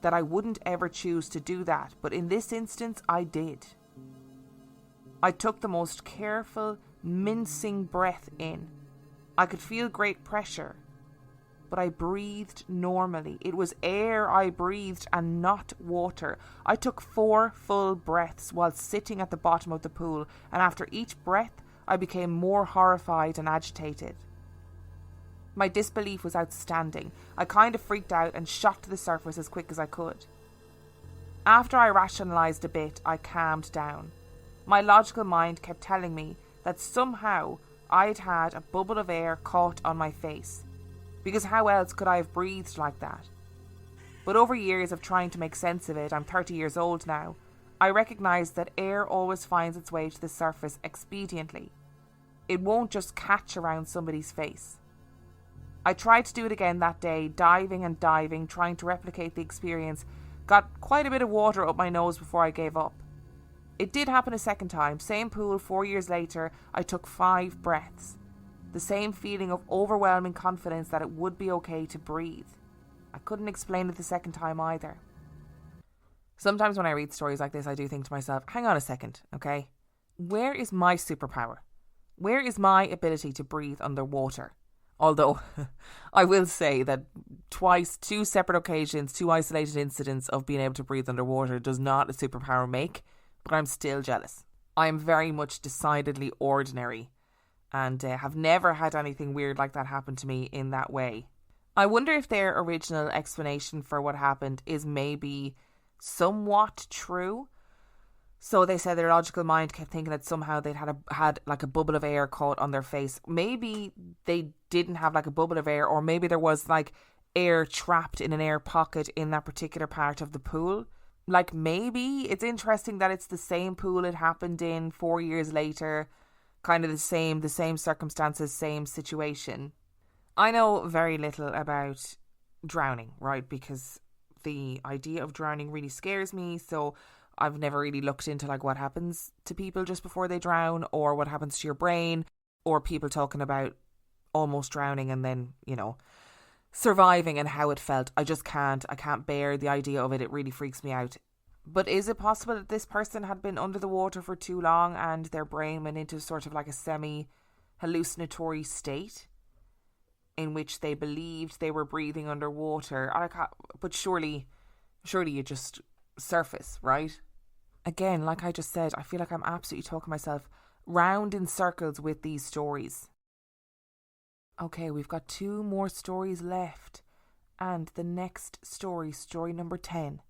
that I wouldn't ever choose to do that, but in this instance I did. I took the most careful, mincing breath in. I could feel great pressure, but I breathed normally. It was air I breathed and not water. I took 4 full breaths while sitting at the bottom of the pool, and after each breath I became more horrified and agitated. My disbelief was outstanding. I kind of freaked out and shot to the surface as quick as I could. After I rationalised a bit, I calmed down. My logical mind kept telling me that somehow I'd had a bubble of air caught on my face, because how else could I have breathed like that? But over years of trying to make sense of it, I'm 30 years old now, I recognised that air always finds its way to the surface expediently. It won't just catch around somebody's face. I tried to do it again that day, diving and diving, trying to replicate the experience. Got quite a bit of water up my nose before I gave up. It did happen a second time. Same pool, 4 years later, I took 5 breaths. The same feeling of overwhelming confidence that it would be okay to breathe. I couldn't explain it the second time either. Sometimes when I read stories like this, I do think to myself, hang on a second, okay? Where is my superpower? Where is my ability to breathe underwater? Although, I will say that twice, 2 separate occasions, 2 isolated incidents of being able to breathe underwater does not a superpower make, but I'm still jealous. I am very much decidedly ordinary and have never had anything weird like that happen to me in that way. I wonder if their original explanation for what happened is maybe somewhat true. So they said their logical mind kept thinking that somehow they'd had like a bubble of air caught on their face. Maybe they didn't have like a bubble of air, or maybe there was like air trapped in an air pocket in that particular part of the pool. Like, maybe it's interesting that it's the same pool it happened in 4 years later, kind of the same circumstances, same situation. I know very little about drowning, right? Because the idea of drowning really scares me. So I've never really looked into like what happens to people just before they drown, or what happens to your brain, or people talking about almost drowning and then, you know, surviving and how it felt. I can't bear the idea of it. It really freaks me out. But is it possible that this person had been under the water for too long and their brain went into sort of like a semi-hallucinatory state in which they believed they were breathing underwater? But surely you just surface, right? Again, like I just said, I feel like I'm absolutely talking myself round in circles with these stories. Okay, we've got 2 more stories left. And the next story number 10.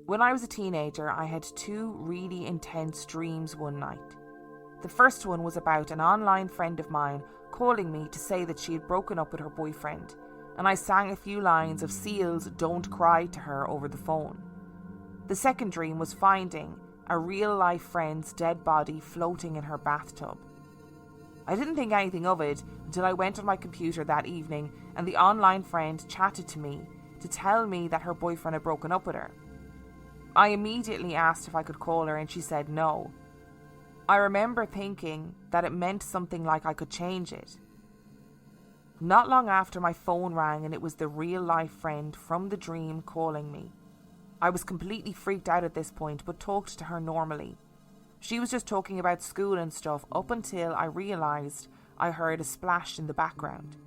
When I was a teenager, I had 2 really intense dreams one night. The first one was about an online friend of mine calling me to say that she had broken up with her boyfriend, and I sang a few lines of Seal's Don't Cry to her over the phone. The second dream was finding a real-life friend's dead body floating in her bathtub. I didn't think anything of it until I went on my computer that evening and the online friend chatted to me to tell me that her boyfriend had broken up with her. I immediately asked if I could call her and she said no. I remember thinking that it meant something like I could change it. Not long after, my phone rang and it was the real-life friend from the dream calling me. I was completely freaked out at this point, but talked to her normally. She was just talking about school and stuff up until I realised I heard a splash in the background.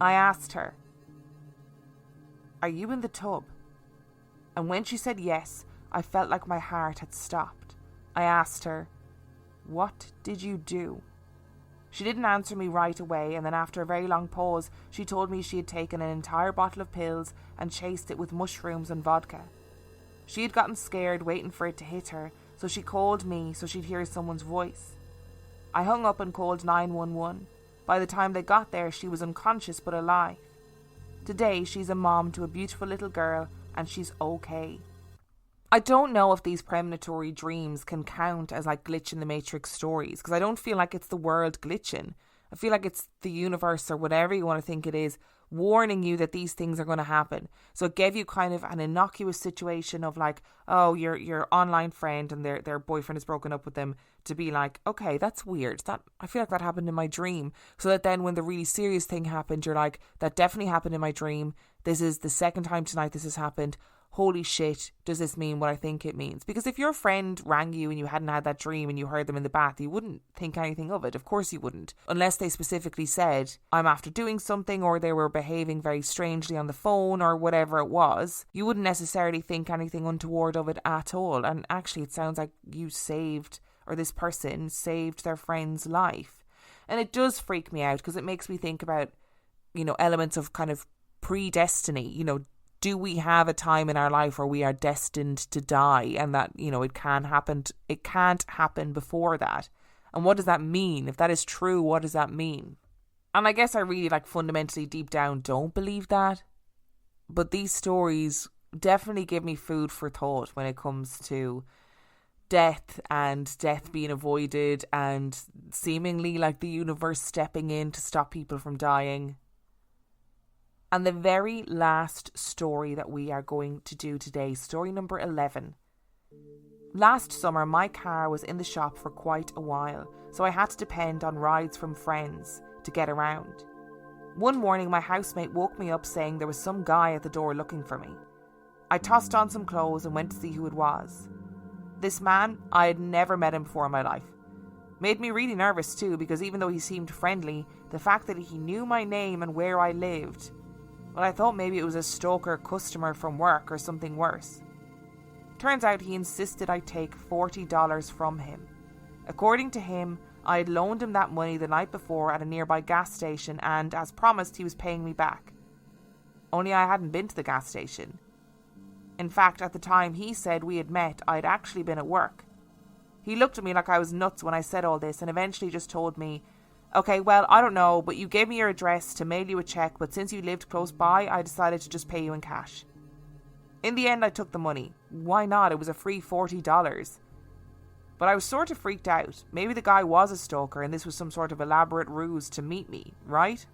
I asked her, "Are you in the tub?" And when she said yes, I felt like my heart had stopped. I asked her, "What did you do?" She didn't answer me right away, and then after a very long pause, she told me she had taken an entire bottle of pills and chased it with mushrooms and vodka. She had gotten scared waiting for it to hit her, so she called me so she'd hear someone's voice. I hung up and called 911. By the time they got there, she was unconscious but alive. Today, she's a mom to a beautiful little girl, and she's okay. I don't know if these premonitory dreams can count as like glitch in the matrix stories, because I don't feel like it's the world glitching. I feel like it's the universe, or whatever you want to think it is, warning you that these things are going to happen. So it gave you kind of an innocuous situation of like, oh, your online friend and their boyfriend has broken up with them, to be like, okay, that's weird. That I feel like that happened in my dream. So that then when the really serious thing happened, you're like, that definitely happened in my dream. This is the second time tonight this has happened. Holy shit, does this mean what I think it means? Because if your friend rang you and you hadn't had that dream and you heard them in the bath, you wouldn't think anything of it. Of course you wouldn't. Unless they specifically said, I'm after doing something, or they were behaving very strangely on the phone, or whatever it was. You wouldn't necessarily think anything untoward of it at all. And actually it sounds like you saved, or this person saved their friend's life. And it does freak me out, because it makes me think about, elements of kind of predestiny. Do we have a time in our life where we are destined to die, and that, it can't happen before that? And what does that mean? If that is true, what does that mean? And I guess I really, fundamentally deep down don't believe that. But these stories definitely give me food for thought when it comes to death, and death being avoided, and seemingly like the universe stepping in to stop people from dying. And the very last story that we are going to do today, story number 11. Last summer, my car was in the shop for quite a while, so I had to depend on rides from friends to get around. One morning, my housemate woke me up saying there was some guy at the door looking for me. I tossed on some clothes and went to see who it was. This man, I had never met him before in my life. Made me really nervous too, because even though he seemed friendly, the fact that he knew my name and where I lived, well, I thought maybe it was a stalker customer from work or something worse. Turns out he insisted I take $40 from him. According to him, I had loaned him that money the night before at a nearby gas station, and, as promised, he was paying me back. Only I hadn't been to the gas station. In fact, at the time he said we had met, I'd actually been at work. He looked at me like I was nuts when I said all this and eventually just told me, "Okay, well, I don't know, but you gave me your address to mail you a check, but since you lived close by, I decided to just pay you in cash." In the end, I took the money. Why not? It was a free $40. But I was sort of freaked out. Maybe the guy was a stalker and this was some sort of elaborate ruse to meet me, right?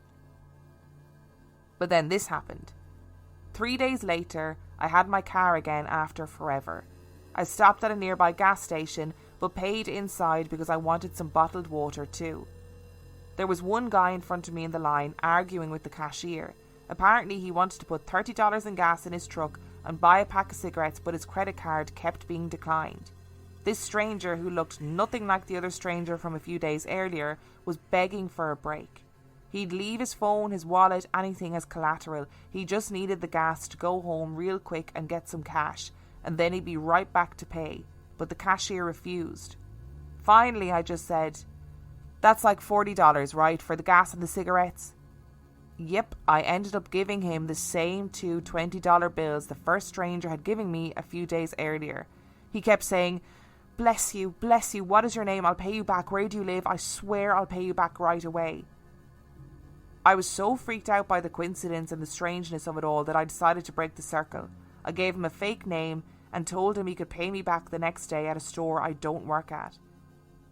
But then this happened. 3 days later, I had my car again after forever. I stopped at a nearby gas station, but paid inside because I wanted some bottled water too. There was one guy in front of me in the line arguing with the cashier. Apparently he wanted to put $30 in gas in his truck and buy a pack of cigarettes, but his credit card kept being declined. This stranger, who looked nothing like the other stranger from a few days earlier, was begging for a break. He'd leave his phone, his wallet, anything as collateral. He just needed the gas to go home real quick and get some cash, and then he'd be right back to pay. But the cashier refused. Finally, I just said, "That's like $40, right, for the gas and the cigarettes?" Yep, I ended up giving him the same two $20 bills the first stranger had given me a few days earlier. He kept saying, bless you, what is your name? I'll pay you back. Where do you live? I swear I'll pay you back right away." I was so freaked out by the coincidence and the strangeness of it all that I decided to break the circle. I gave him a fake name and told him he could pay me back the next day at a store I don't work at.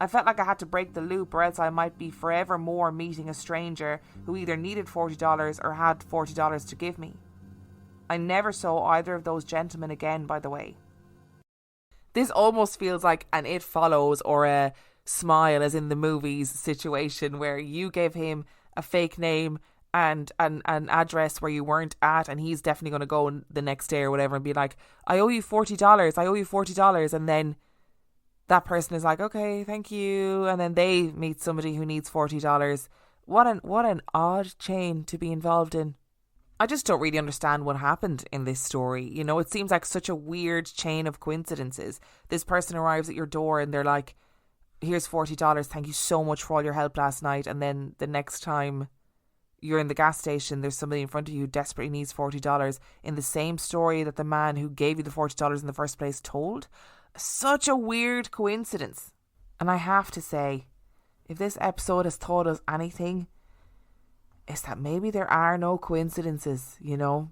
I felt like I had to break the loop or else I might be forever more meeting a stranger who either needed $40 or had $40 to give me. I never saw either of those gentlemen again, by the way. This almost feels like an It Follows or a Smile, as in the movies, situation where you gave him a fake name and an address where you weren't at, and he's definitely going to go the next day or whatever and be like, I owe you $40, and then that person is like, okay, thank you, and then they meet somebody who needs $40. What an odd chain to be involved in. I just don't really understand what happened in this story. You know, it seems like such a weird chain of coincidences. This person arrives at your door and they're like, here's $40, thank you so much for all your help last night, and then the next time you're in the gas station, there's somebody in front of you who desperately needs $40 in the same story that the man who gave you the $40 in the first place told. Such a weird coincidence. And I have to say, if this episode has taught us anything, it's that maybe there are no coincidences, you know.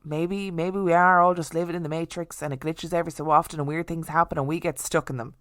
Maybe we are all just living in the Matrix and it glitches every so often and weird things happen and we get stuck in them.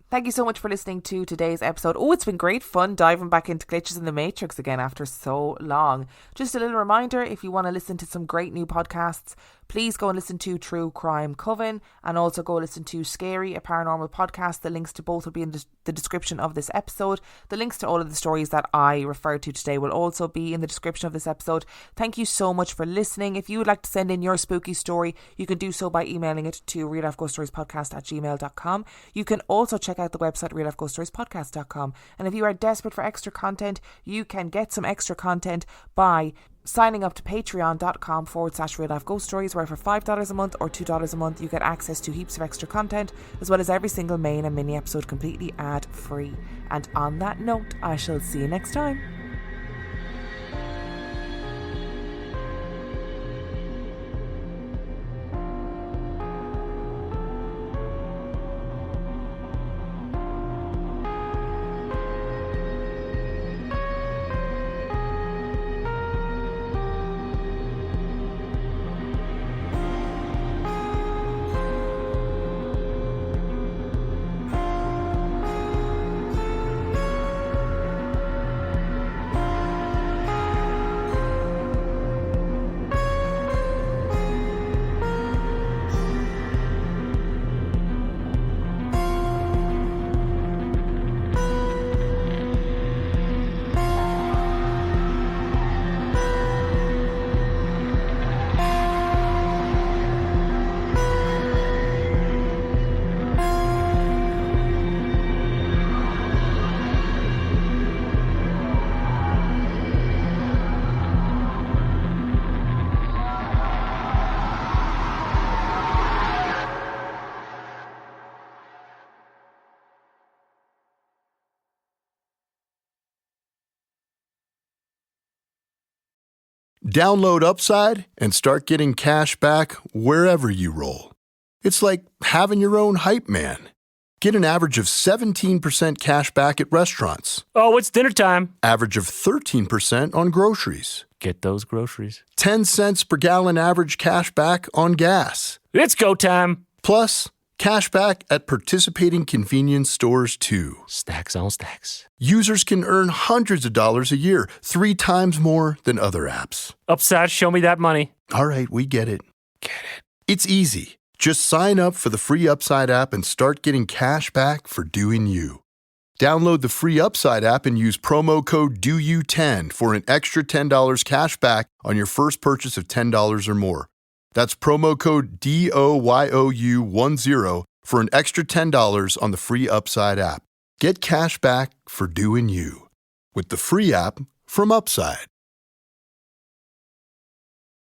Thank you so much for listening to today's episode. Oh, it's been great fun diving back into glitches in the Matrix again after so long. Just a little reminder, if you want to listen to some great new podcasts, please go and listen to True Crime Coven and also go listen to Scary, a paranormal podcast. The links to both will be in the description of this episode. The links to all of the stories that I referred to today will also be in the description of this episode. Thank you so much for listening. If you would like to send in your spooky story, you can do so by emailing it to reallifeghoststoriespodcast@gmail.com. You can also check out the website reallifeghoststoriespodcast.com, and if you are desperate for extra content, you can get some extra content by signing up to patreon.com/reallifeghoststories, where for $5 a month or $2 a month you get access to heaps of extra content, as well as every single main and mini episode completely ad free. And on that note, I shall see you next time. Download Upside and start getting cash back wherever you roll. It's like having your own hype man. Get an average of 17% cash back at restaurants. Oh, it's dinner time. Average of 13% on groceries. Get those groceries. 10 cents per gallon average cash back on gas. It's go time. Plus, cash back at participating convenience stores too. Stacks on stacks. Users can earn hundreds of dollars a year, 3 times more than other apps. Upside, show me that money. All right, we get it. It's easy. Just sign up for the free Upside app and start getting cash back for doing you. Download the free Upside app and use promo code DOYOU10 for an extra $10 cash back on your first purchase of $10 or more. That's promo code DOYOU10 for an extra $10 on the free Upside app. Get cash back for doing you with the free app from Upside.